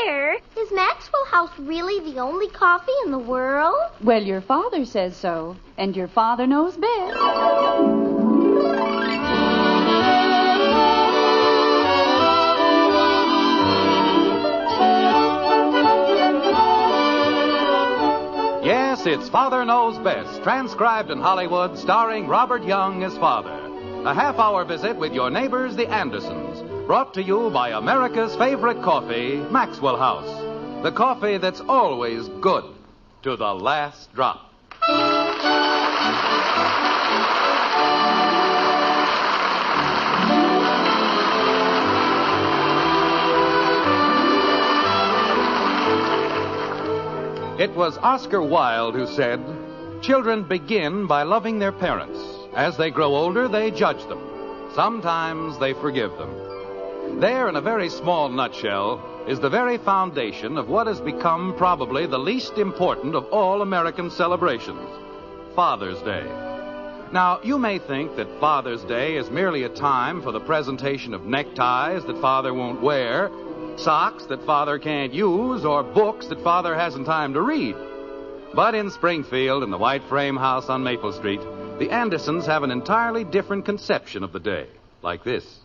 Dear, is Maxwell House really the only coffee in the world? Well, your father says so, and your father knows best. Yes, it's Father Knows Best, transcribed in Hollywood, starring Robert Young as father. A half-hour visit with your neighbors, the Andersons, brought to you by America's favorite coffee, Maxwell House. The coffee that's always good to the last drop. It was Oscar Wilde who said, "Children begin by loving their parents. As they grow older, they judge them. Sometimes they forgive them." There, in a very small nutshell, is the very foundation of what has become probably the least important of all American celebrations, Father's Day. Now, you may think that Father's Day is merely a time for the presentation of neckties that Father won't wear, socks that Father can't use, or books that Father hasn't time to read. But in Springfield, in the white frame house on Maple Street, the Andersons have an entirely different conception of the day, like this.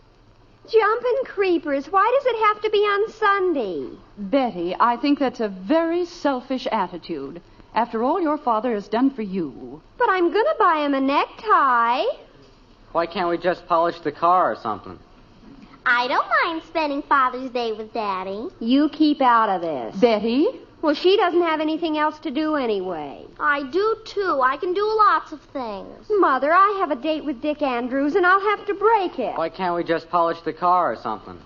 Jumping creepers, why does it have to be on Sunday? Betty, I think that's a very selfish attitude. After all your father has done for you. But I'm going to buy him a necktie. Why can't we just polish the car or something? I don't mind spending Father's Day with Daddy. You keep out of this. Betty? Well, she doesn't have anything else to do anyway. I do, too. I can do lots of things. Mother, I have a date with Dick Andrews, and I'll have to break it. Why can't we just polish the car or something?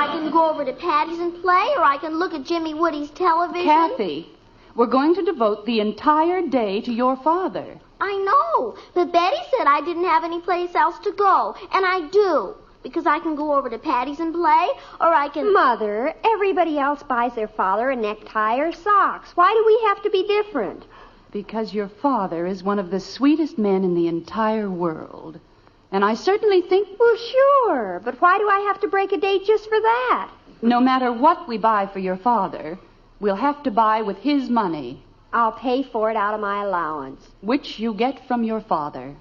I can go over to Patty's and play, or I can look at Jimmy Woody's television. Kathy, we're going to devote the entire day to your father. I know, but Betty said I didn't have any place else to go, and I do. Because I can go over to Patty's and play, or I can... Mother, everybody else buys their father a necktie or socks. Why do we have to be different? Because your father is one of the sweetest men in the entire world. And I certainly think... Well, sure, but why do I have to break a date just for that? No matter what we buy for your father, we'll have to buy with his money. I'll pay for it out of my allowance. Which you get from your father.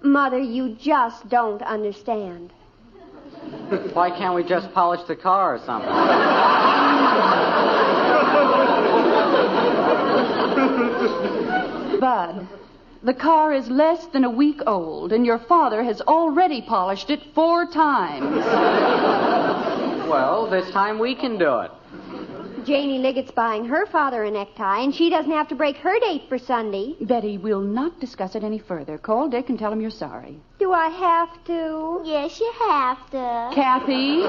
Mother, you just don't understand. Why can't we just polish the car or something? Bud, the car is less than a week old, and your father has already polished it 4 times. Well, this time we can do it. Janie Liggett's buying her father a necktie, and she doesn't have to break her date for Sunday. Betty, we'll not discuss it any further. Call Dick and tell him you're sorry. Do I have to? Yes, you have to. Kathy?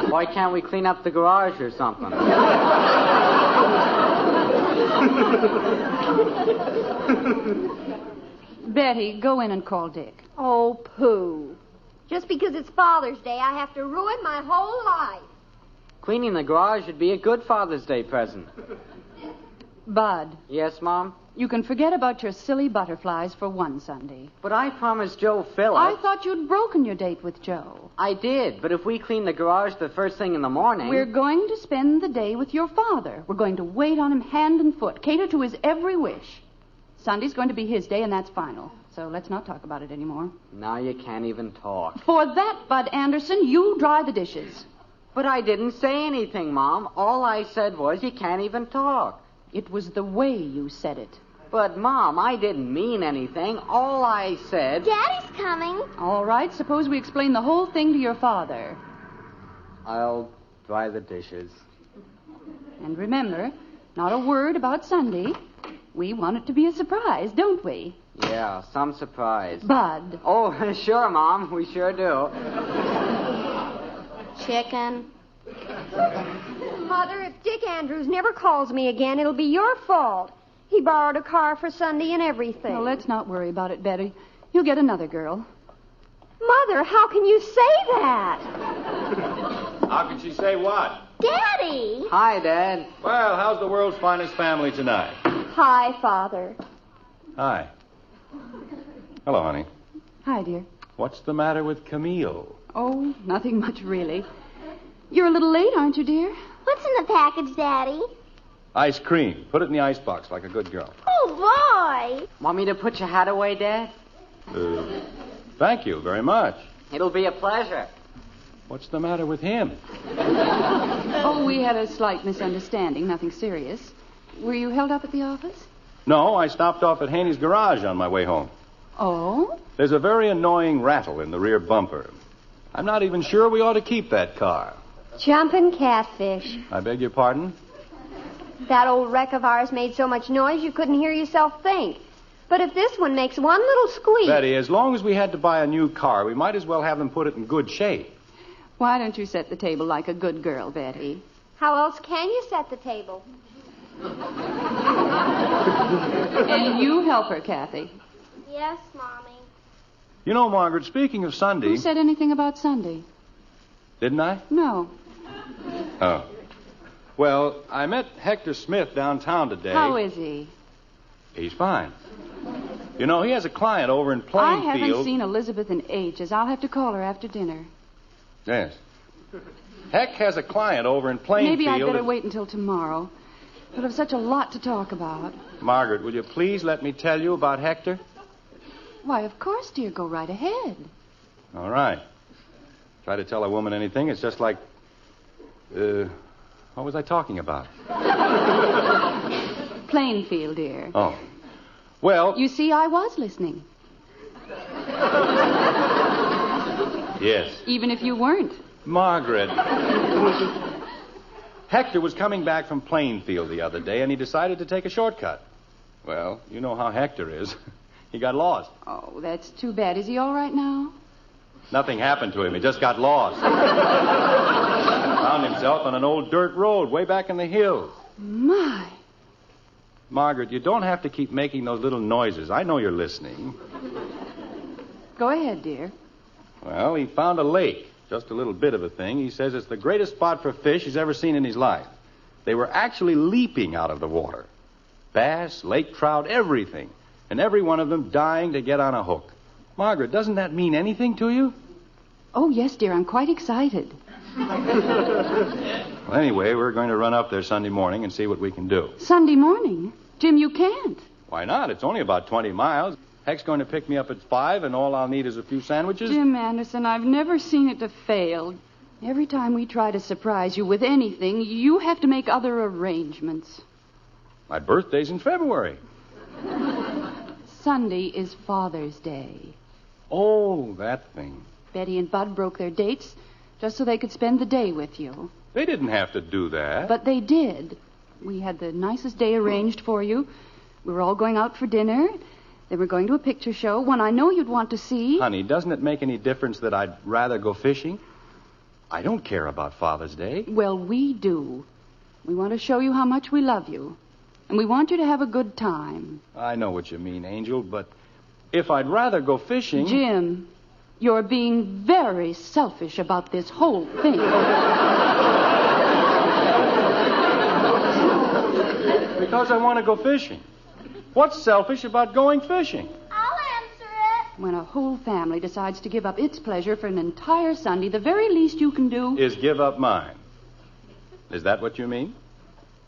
Why can't we clean up the garage or something? Betty, go in and call Dick. Oh, pooh. Just because it's Father's Day, I have to ruin my whole life. Cleaning the garage would be a good Father's Day present. Bud. Yes, Mom? You can forget about your silly butterflies for one Sunday. But I promised Joe Phillips. I thought you'd broken your date with Joe. I did, but if we clean the garage the first thing in the morning... We're going to spend the day with your father. We're going to wait on him hand and foot, cater to his every wish. Sunday's going to be his day, and that's final. So let's not talk about it anymore. Now you can't even talk. For that, Bud Anderson, you dry the dishes. But I didn't say anything, Mom. All I said was you can't even talk. It was the way you said it. But, Mom, I didn't mean anything. All I said... Daddy's coming. All right, suppose we explain the whole thing to your father. I'll dry the dishes. And remember, not a word about Sunday. We want it to be a surprise, don't we? Yeah, some surprise. Bud. Oh, sure, Mom. We sure do. Chicken. Mother, if Dick Andrews never calls me again, it'll be your fault. He borrowed a car for Sunday and everything. Well, let's not worry about it, Betty. You'll get another girl. Mother, how can you say that? How can she say what? Daddy! Hi, Dad. Well, how's the world's finest family tonight? Hi, Father. Hi. Hello, honey. Hi, dear. What's the matter with Camille? Oh, nothing much, really. You're a little late, aren't you, dear? What's in the package, Daddy? Ice cream. Put it in the icebox like a good girl. Oh, boy. Want me to put your hat away, Dad? Thank you very much. It'll be a pleasure. What's the matter with him? Oh, we had a slight misunderstanding, nothing serious. Were you held up at the office? No, I stopped off at Haney's garage on my way home. Oh? There's a very annoying rattle in the rear bumper. I'm not even sure we ought to keep that car. Jumping catfish. I beg your pardon? That old wreck of ours made so much noise you couldn't hear yourself think. But if this one makes one little squeak... Betty, as long as we had to buy a new car, we might as well have them put it in good shape. Why don't you set the table like a good girl, Betty? How else can you set the table? And you help her, Kathy. Yes, Mommy. You know, Margaret, speaking of Sunday... Who said anything about Sunday? Didn't I? No. Oh. Well, I met Hector Smith downtown today. How is he? He's fine. You know, he has a client over in I Plainfield. haven't seen Elizabeth in ages. I'll have to call her after dinner. Yes. Heck has a client over in Plainfield. Maybe I'd better wait until tomorrow. We'll have such a lot to talk about. Margaret, will you please let me tell you about Hector? Why, of course, dear. Go right ahead. All right. Try to tell a woman anything, it's just like... what was I talking about? Plainfield, dear. Oh. Well... You see, I was listening. Yes. Even if you weren't. Margaret. Hector was coming back from Plainfield the other day, and he decided to take a shortcut. Well, you know how Hector is. He got lost. Oh, that's too bad. Is he all right now? Nothing happened to him. He just got lost. Found himself on an old dirt road way back in the hills. My. Margaret, you don't have to keep making those little noises. I know you're listening. Go ahead, dear. Well, he found a lake. Just a little bit of a thing. He says it's the greatest spot for fish he's ever seen in his life. They were actually leaping out of the water. Bass, lake trout, everything. And every one of them dying to get on a hook. Margaret, doesn't that mean anything to you? Oh, yes, dear. I'm quite excited. Well, anyway, we're going to run up there Sunday morning and see what we can do. Sunday morning? Jim, you can't. Why not? It's only about 20 miles. Heck's going to pick me up at 5, and all I'll need is a few sandwiches. Jim Anderson, I've never seen it to fail. Every time we try to surprise you with anything, you have to make other arrangements. My birthday's in February. Sunday is Father's Day. Oh, that thing. Betty and Bud broke their dates just so they could spend the day with you. They didn't have to do that. But they did. We had the nicest day arranged for you. We were all going out for dinner. Then we're going to a picture show, one I know you'd want to see. Honey, doesn't it make any difference that I'd rather go fishing? I don't care about Father's Day. Well, we do. We want to show you how much we love you. And we want you to have a good time. I know what you mean, Angel, but if I'd rather go fishing... Jim, you're being very selfish about this whole thing. Because I want to go fishing. What's selfish about going fishing? I'll answer it. When a whole family decides to give up its pleasure for an entire Sunday, the very least you can do... Is give up mine. Is that what you mean?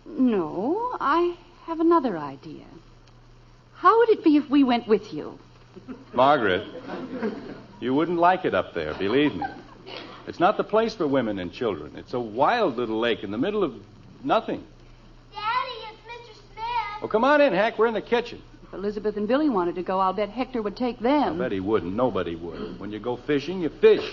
No, I have another idea. How would it be if we went with you? Margaret, you wouldn't like it up there, believe me. It's not the place for women and children. It's a wild little lake in the middle of nothing. Daddy, it's Mr. Smith. Oh, come on in, Heck. We're in the kitchen. If Elizabeth and Billy wanted to go, I'll bet Hector would take them. I bet he wouldn't. Nobody would. When you go fishing, you fish.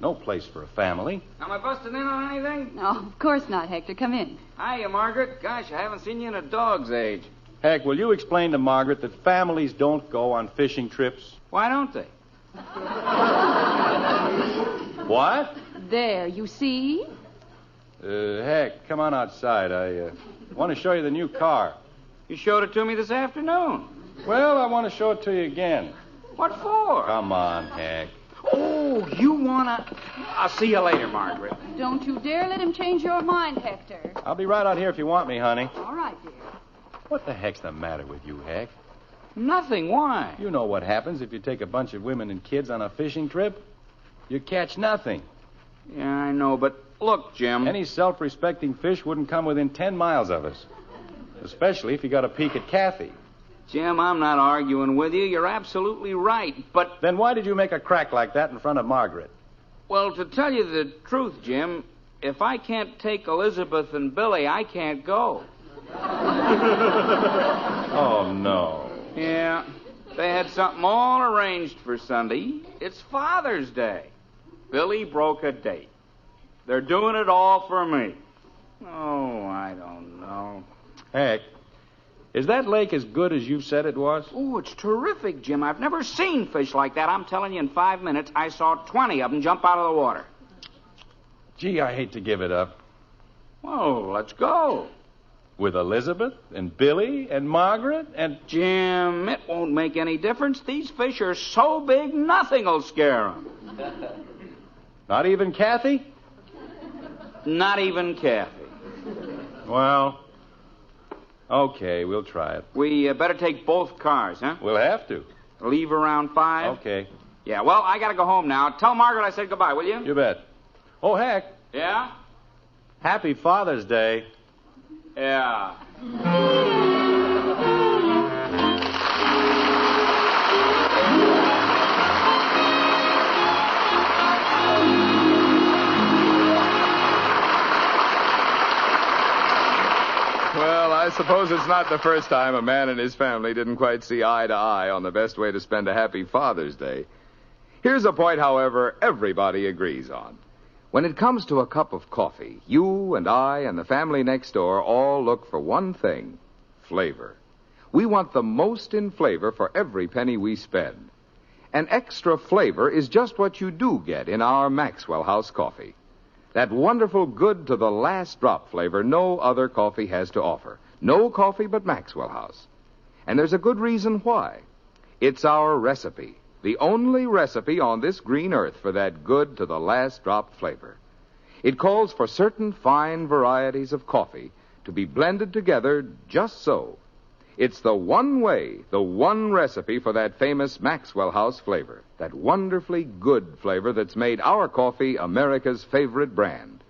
No place for a family. Am I busting in on anything? No, of course not, Hector. Come in. Hiya, Margaret. Gosh, I haven't seen you in a dog's age. Heck, will you explain to Margaret that families don't go on fishing trips? Why don't they? What? There, you see? Heck, come on outside. I want to show you the new car. You showed it to me this afternoon. Well, I want to show it to you again. What for? Come on, Heck. Oh, you wanna... I'll see you later, Margaret. Don't you dare let him change your mind, Hector. I'll be right out here if you want me, honey. All right, dear. What the heck's the matter with you, Heck? Nothing. Why? You know what happens if you take a bunch of women and kids on a fishing trip? You catch nothing. Yeah, I know, but look, Jim. Any self-respecting fish wouldn't come within 10 miles of us. Especially if you got a peek at Kathy. Jim, I'm not arguing with you. You're absolutely right, but... Then why did you make a crack like that in front of Margaret? Well, to tell you the truth, Jim, if I can't take Elizabeth and Billy, I can't go. Oh, no. Yeah, they had something all arranged for Sunday. It's Father's Day. Billy broke a date. They're doing it all for me. Oh, I don't know. Heck, is that lake as good as you said it was? Oh, it's terrific, Jim. I've never seen fish like that. I'm telling you, in 5 minutes, I saw 20 of them jump out of the water. Gee, I hate to give it up. Well, let's go. With Elizabeth and Billy and Margaret and... Jim, it won't make any difference. These fish are so big, nothing'll scare them. Not even Kathy? Not even Kathy. Well, okay, we'll try it. We better take both cars, huh? We'll have to. Leave around 5? Okay. Yeah, well, I gotta go home now. Tell Margaret I said goodbye, will you? You bet. Oh, heck. Yeah? Happy Father's Day. Yeah. Well, I suppose it's not the first time a man and his family didn't quite see eye to eye on the best way to spend a happy Father's Day. Here's a point, however, everybody agrees on. When it comes to a cup of coffee, you and I and the family next door all look for one thing: flavor. We want the most in flavor for every penny we spend. And extra flavor is just what you do get in our Maxwell House coffee. That wonderful good to the last drop flavor no other coffee has to offer. No coffee but Maxwell House. And there's a good reason why. It's our recipe. The only recipe on this green earth for that good to the last drop flavor. It calls for certain fine varieties of coffee to be blended together just so. It's the one way, the one recipe for that famous Maxwell House flavor. That wonderfully good flavor that's made our coffee America's favorite brand.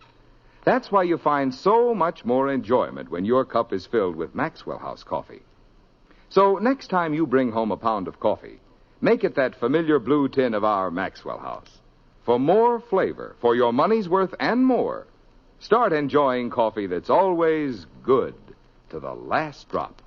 That's why you find so much more enjoyment when your cup is filled with Maxwell House coffee. So next time you bring home a pound of coffee, make it that familiar blue tin of our Maxwell House. For more flavor, for your money's worth and more, start enjoying coffee that's always good to the last drop.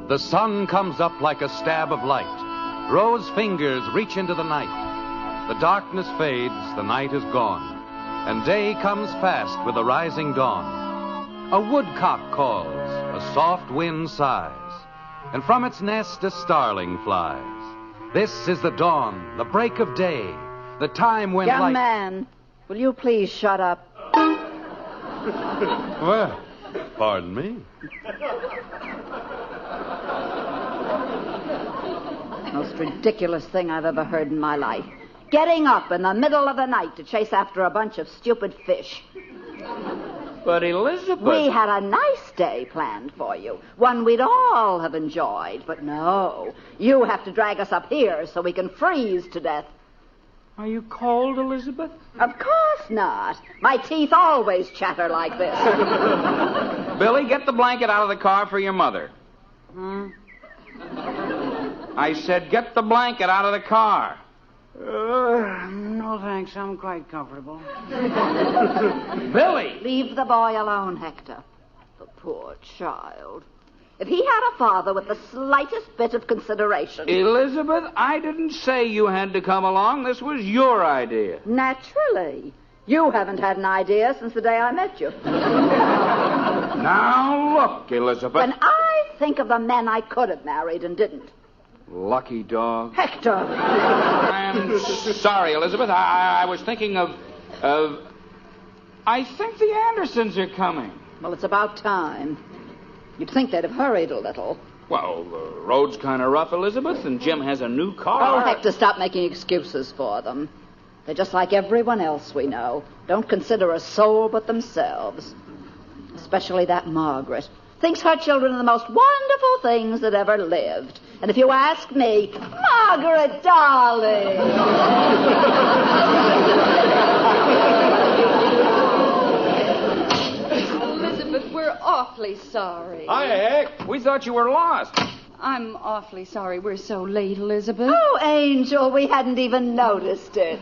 The sun comes up like a stab of light. Rose fingers reach into the night. The darkness fades, the night is gone. And day comes fast with the rising dawn. A woodcock calls, a soft wind sighs, and from its nest a starling flies. This is the dawn, the break of day, the time when Young man, will you please shut up? Well, pardon me. Most ridiculous thing I've ever heard in my life. Getting up in the middle of the night to chase after a bunch of stupid fish. But Elizabeth... We had a nice day planned for you. One we'd all have enjoyed. But no, you have to drag us up here so we can freeze to death. Are you cold, Elizabeth? Of course not. My teeth always chatter like this. Billy, get the blanket out of the car for your mother. I said get the blanket out of the car. No, thanks. I'm quite comfortable. Billy! Leave the boy alone, Hector. The poor child. If he had a father with the slightest bit of consideration... Elizabeth, I didn't say you had to come along. This was your idea. Naturally. You haven't had an idea since the day I met you. Now look, Elizabeth. When I think of the men I could have married and didn't... Lucky dog. Hector! I'm sorry, Elizabeth. I was thinking of... I think the Andersons are coming. Well, it's about time. You'd think they'd have hurried a little. Well, the road's kind of rough, Elizabeth, and Jim has a new car. Oh, Hector, stop making excuses for them. They're just like everyone else we know. Don't consider a soul but themselves. Especially that Margaret. Thinks her children are the most wonderful things that ever lived. And if you ask me, Margaret, darling. Elizabeth, we're awfully sorry. Hi, Heck. We thought you were lost. I'm awfully sorry we're so late, Elizabeth. Oh, Angel, we hadn't even noticed it.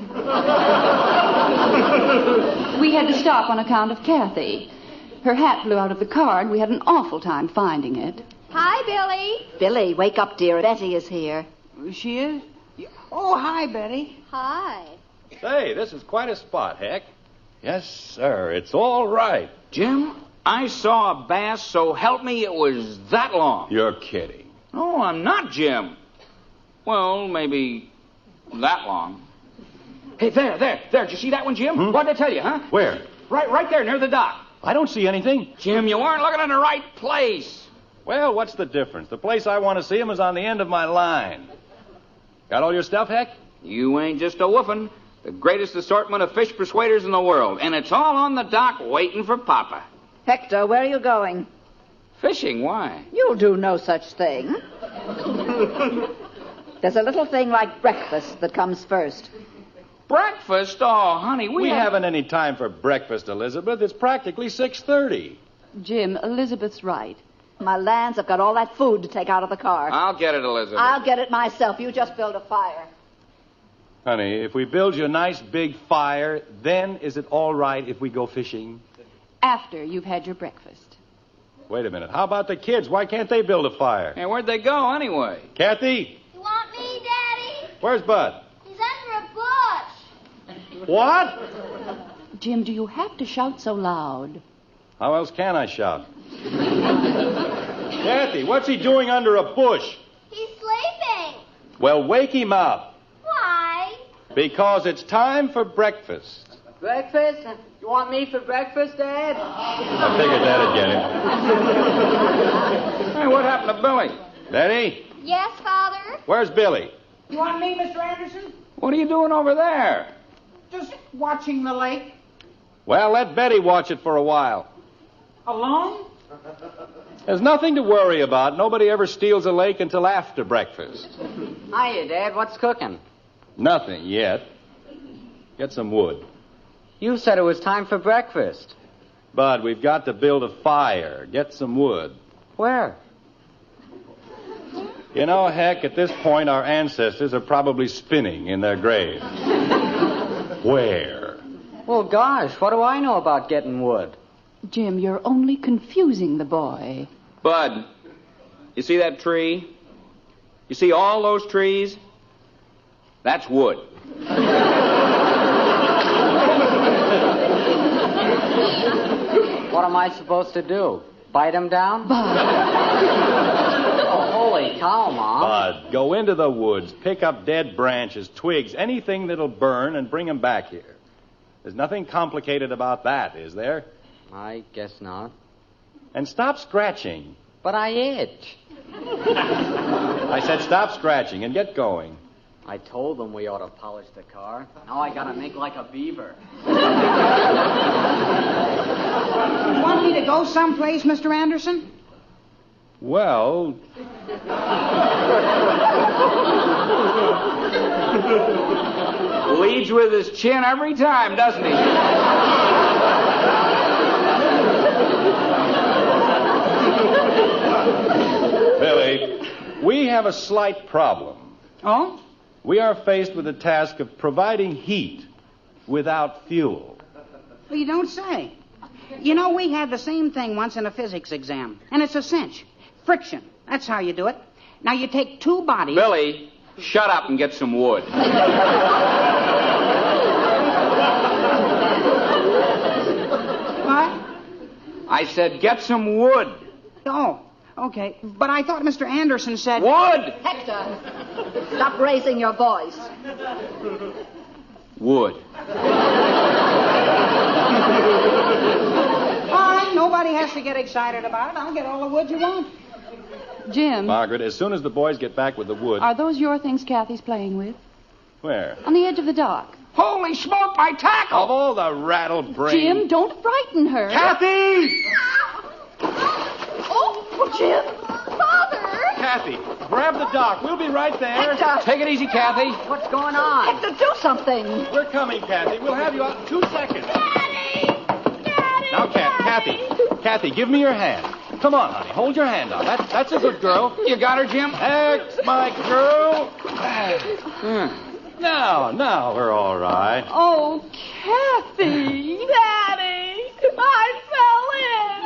We had to stop on account of Kathy. Her hat blew out of the car, and we had an awful time finding it. Hi, Billy. Billy, wake up, dear. Betty is here. She is? Oh, hi, Betty. Hi. Say, this is quite a spot, Heck. Yes, sir. It's all right. Jim, I saw a bass, so help me, it was that long. You're kidding. No, I'm not, Jim. Well, maybe that long. Hey, there. Did you see that one, Jim? What did I tell you, huh? Where? Right there, near the dock. I don't see anything. Jim, you weren't looking in the right place. Well, what's the difference? The place I want to see him is on the end of my line. Got all your stuff, Heck? You ain't just a woofin'. The greatest assortment of fish persuaders in the world. And it's all on the dock waiting for Papa. Hector, where are you going? Fishing, why? You'll do no such thing. There's a little thing like breakfast that comes first. Breakfast? Oh, honey, We haven't any time for breakfast, Elizabeth. It's practically 6:30. Jim, Elizabeth's right. My lands, I've got all that food to take out of the car. I'll get it, Elizabeth. I'll get it myself. You just build a fire. Honey, if we build you a nice big fire, then is it all right if we go fishing? After you've had your breakfast. Wait a minute. How about the kids? Why can't they build a fire? Hey, where'd they go, anyway? Kathy? You want me, Daddy? Where's Bud? He's under a bush. What? Jim, do you have to shout so loud? How else can I shout? Kathy, what's he doing under a bush? He's sleeping. Well, wake him up. Why? Because it's time for breakfast. Breakfast? You want me for breakfast, Dad? I figured that'd get him. Hey, what happened to Billy? Betty? Yes, Father? Where's Billy? You want me, Mr. Anderson? What are you doing over there? Just watching the lake. Well, let Betty watch it for a while. Alone? There's nothing to worry about. Nobody ever steals a lake until after breakfast. Hiya, Dad. What's cooking? Nothing yet. Get some wood. You said it was time for breakfast. Bud, we've got to build a fire. Get some wood. Where? You know, Heck, at this point, our ancestors are probably spinning in their graves. Where? Well, gosh, what do I know about getting wood? Jim, you're only confusing the boy. Bud, you see that tree? You see all those trees? That's wood. What am I supposed to do? Bite him down? Bud. Oh, holy cow, Mom. Bud, go into the woods, pick up dead branches, twigs, anything that'll burn, and bring them back here. There's nothing complicated about that, is there? I guess not. And stop scratching. But I itch. I said stop scratching and get going. I told them we ought to polish the car. Now I gotta make like a beaver. You want me to go someplace, Mr. Anderson? Well, Leads with his chin every time, doesn't he? Billy, we have a slight problem. Oh? We are faced with the task of providing heat without fuel. Well, you don't say. You know, we had the same thing once in a physics exam, and it's a cinch. Friction. That's how you do it. Now, you take two bodies... Billy, shut up and get some wood. What? I said get some wood. Oh, okay. But I thought Mr. Anderson said... Wood! Hector, stop raising your voice. Wood. All right, nobody has to get excited about it. I'll get all the wood you want. Jim, Margaret, as soon as the boys get back with the wood... are those your things Kathy's playing with? Where? On the edge of the dock. Holy smoke, my tackle! Of all the rattled brains... Jim, don't frighten her. Kathy! Jim! Father! Kathy, grab the dock. We'll be right there. Hector! Take it easy, Kathy. What's going on? Hector, do something. We're coming, Kathy. We'll have you out in 2 seconds. Daddy! Daddy! Now, Kathy, give me your hand. Come on, honey. Hold your hand out. That's a good girl. You got her, Jim? That's my girl. Now, we're all right. Oh, Kathy. Daddy! I fell in!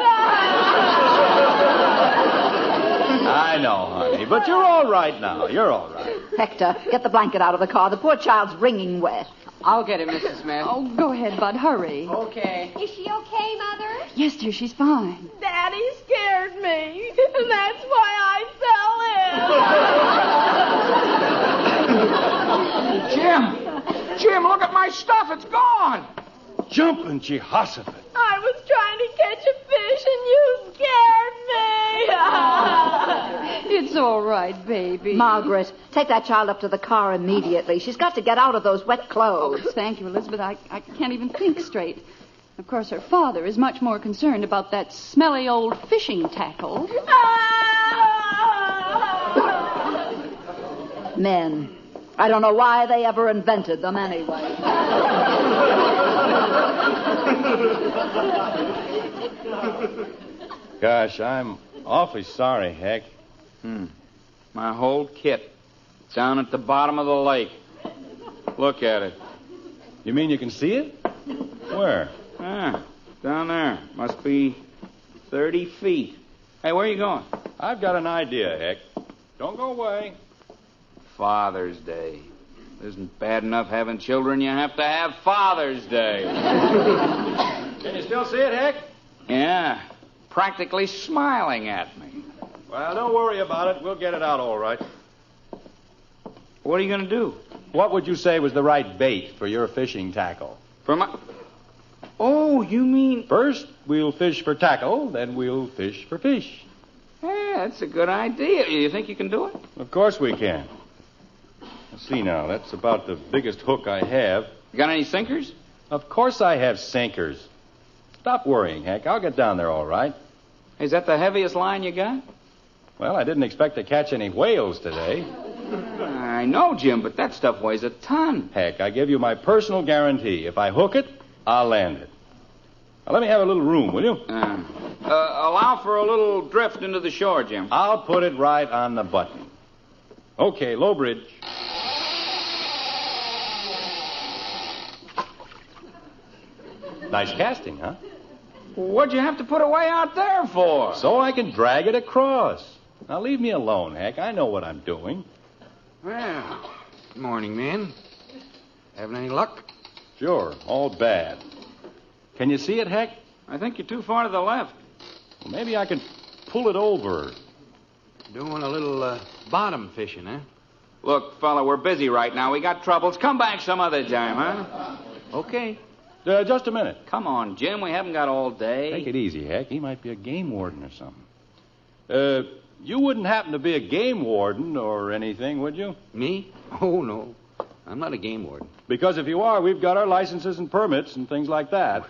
I know, honey, but you're all right now. You're all right. Hector, get the blanket out of the car. The poor child's wringing wet. I'll get it, Mrs. Smith. Oh, go ahead, Bud. Hurry. Okay. Is she okay, Mother? Yes, dear, she's fine. Daddy scared me, and that's why I fell in. Jim, look at my stuff. It's gone. Jumping Jehoshaphat. I was trying to catch a fish, and you scared me. It's all right, baby. Margaret, take that child up to the car immediately. She's got to get out of those wet Oh, clothes. thank you, Elizabeth. I can't even think straight. Of course, her father is much more concerned about that smelly old fishing tackle. Men. I don't know why they ever invented them anyway. Gosh, I'm awfully sorry, Heck. My whole kit. Down at the bottom of the lake. Look at it. You mean you can see it? Where? Down there. Must be 30 feet. Hey, where are you going? I've got an idea, Heck. Don't go away. Father's Day. It isn't bad enough having children. You have to have Father's Day. Can you still see it, Heck? Yeah. Practically smiling at me. Well, don't worry about it. We'll get it out all right. What are you going to do? What would you say was the right bait for your fishing tackle? For my... Oh, you mean... First, we'll fish for tackle, then we'll fish for fish. Yeah, that's a good idea. You think you can do it? Of course we can. Let's see now. That's about the biggest hook I have. You got any sinkers? Of course I have sinkers. Stop worrying, Heck. I'll get down there all right. Is that the heaviest line you got? Well, I didn't expect to catch any whales today. I know, Jim, but that stuff weighs a ton. Heck, I give you my personal guarantee. If I hook it, I'll land it. Now, let me have a little room, will you? Allow for a little drift into the shore, Jim. I'll put it right on the button. Okay, low bridge. Nice casting, huh? What'd you have to put away out there for? So I can drag it across. Now, leave me alone, Heck. I know what I'm doing. Well, good morning, men. Having any luck? Sure, all bad. Can you see it, Heck? I think you're too far to the left. Well, maybe I can pull it over. Doing a little bottom fishing, eh? Look, fella, we're busy right now. We got troubles. Come back some other time, huh? Okay. Just a minute. Come on, Jim. We haven't got all day. Take it easy, Heck. He might be a game warden or something. You wouldn't happen to be a game warden or anything, would you? Me? Oh, no. I'm not a game warden. Because if you are, we've got our licenses and permits and things like that.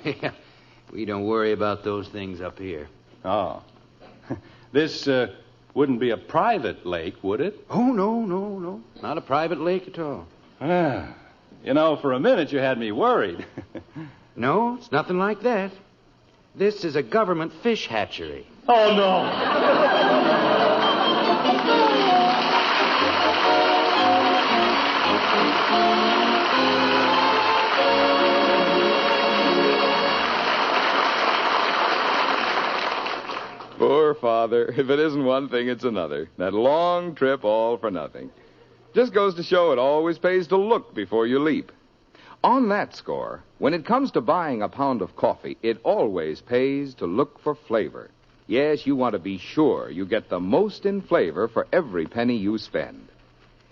We don't worry about those things up here. Oh. This wouldn't be a private lake, would it? Oh, no. Not a private lake at all. You know, for a minute you had me worried. No, it's nothing like that. This is a government fish hatchery. Oh, no. Poor father. If it isn't one thing, it's another. That long trip all for nothing. Just goes to show it always pays to look before you leap. On that score, when it comes to buying a pound of coffee, it always pays to look for flavor. Yes, you want to be sure you get the most in flavor for every penny you spend.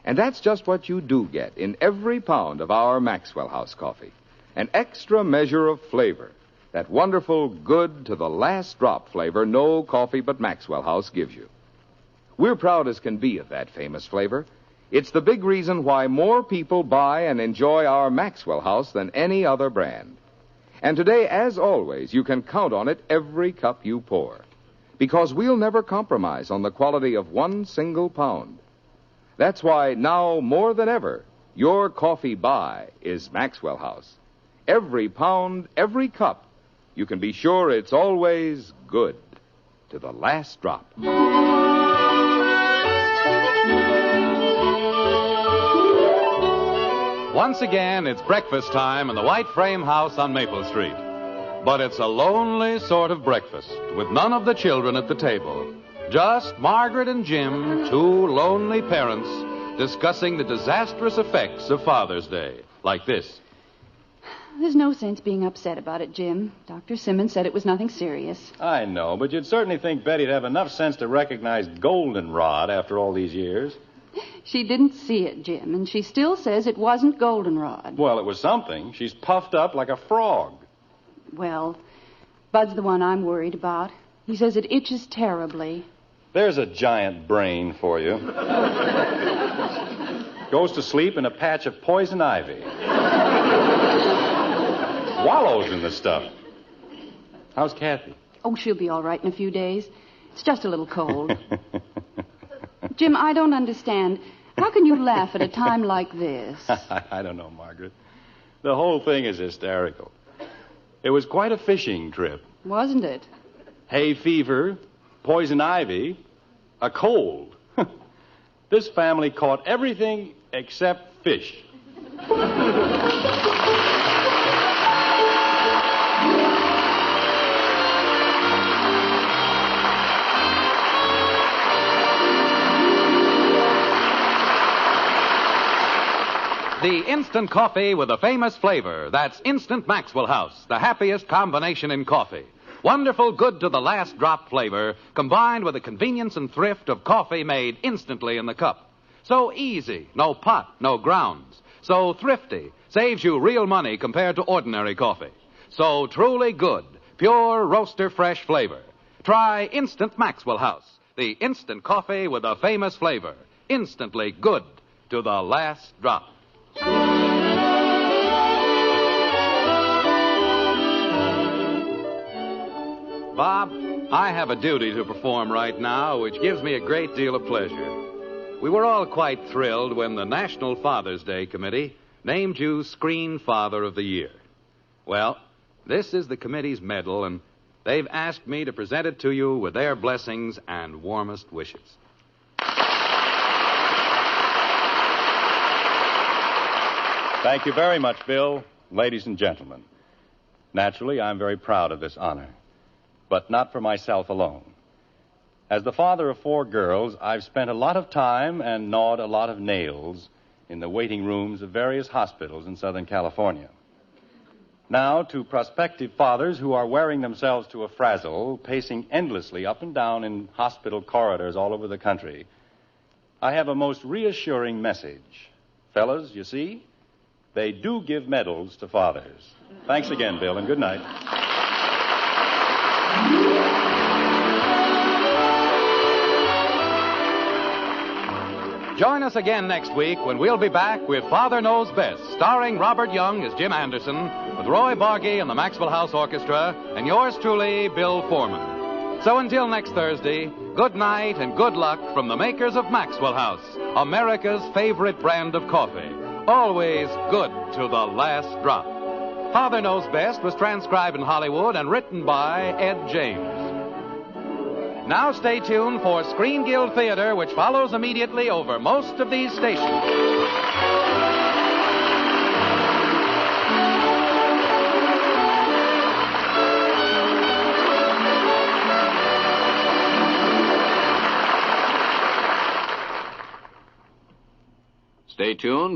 And that's just what you do get in every pound of our Maxwell House coffee. An extra measure of flavor. That wonderful, good to the last drop flavor no coffee but Maxwell House gives you. We're proud as can be of that famous flavor. It's the big reason why more people buy and enjoy our Maxwell House than any other brand. And today, as always, you can count on it every cup you pour. because we'll never compromise on the quality of one single pound. That's why now more than ever, your coffee buy is Maxwell House. Every pound, every cup, you can be sure it's always good to the last drop. Once again, it's breakfast time in the white frame house on Maple Street. But it's a lonely sort of breakfast, with none of the children at the table. Just Margaret and Jim, two lonely parents, discussing the disastrous effects of Father's Day, like this. There's no sense being upset about it, Jim. Dr. Simmons said it was nothing serious. I know, but you'd certainly think Betty'd have enough sense to recognize goldenrod after all these years. She didn't see it, Jim, and she still says it wasn't goldenrod. Well, it was something. She's puffed up like a frog. Well, Bud's the one I'm worried about. He says it itches terribly. There's a giant brain for you. Goes to sleep in a patch of poison ivy. Wallows in the stuff. How's Kathy? Oh, she'll be all right in a few days. It's just a little cold. Jim, I don't understand. How can you laugh at a time like this? I don't know, Margaret. The whole thing is hysterical. It was quite a fishing trip. Wasn't it? Hay fever, poison ivy, a cold. This family caught everything except fish. The instant coffee with a famous flavor. That's Instant Maxwell House, the happiest combination in coffee. Wonderful, good to the last drop flavor, combined with the convenience and thrift of coffee made instantly in the cup. So easy, no pot, no grounds. So thrifty, saves you real money compared to ordinary coffee. So truly good, pure roaster fresh flavor. Try Instant Maxwell House, the instant coffee with a famous flavor. Instantly good to the last drop. Bob, I have a duty to perform right now, which gives me a great deal of pleasure. We were all quite thrilled when the National Father's Day Committee named you Screen Father of the Year. Well, this is the committee's medal, and they've asked me to present it to you with their blessings and warmest wishes. Thank you very much, Bill. Ladies and gentlemen, naturally, I'm very proud of this honor, but not for myself alone. As the father of 4 girls, I've spent a lot of time and gnawed a lot of nails in the waiting rooms of various hospitals in Southern California. Now, to prospective fathers who are wearing themselves to a frazzle, pacing endlessly up and down in hospital corridors all over the country, I have a most reassuring message. Fellas, you see, they do give medals to fathers. Thanks again, Bill, and good night. Join us again next week when we'll be back with Father Knows Best, starring Robert Young as Jim Anderson, with Roy Bargy and the Maxwell House Orchestra, and yours truly, Bill Foreman. So until next Thursday, good night and good luck from the makers of Maxwell House, America's favorite brand of coffee. Always good to the last drop. Father Knows Best was transcribed in Hollywood and written by Ed James. Now stay tuned for Screen Guild Theater, which follows immediately over most of these stations. Stay tuned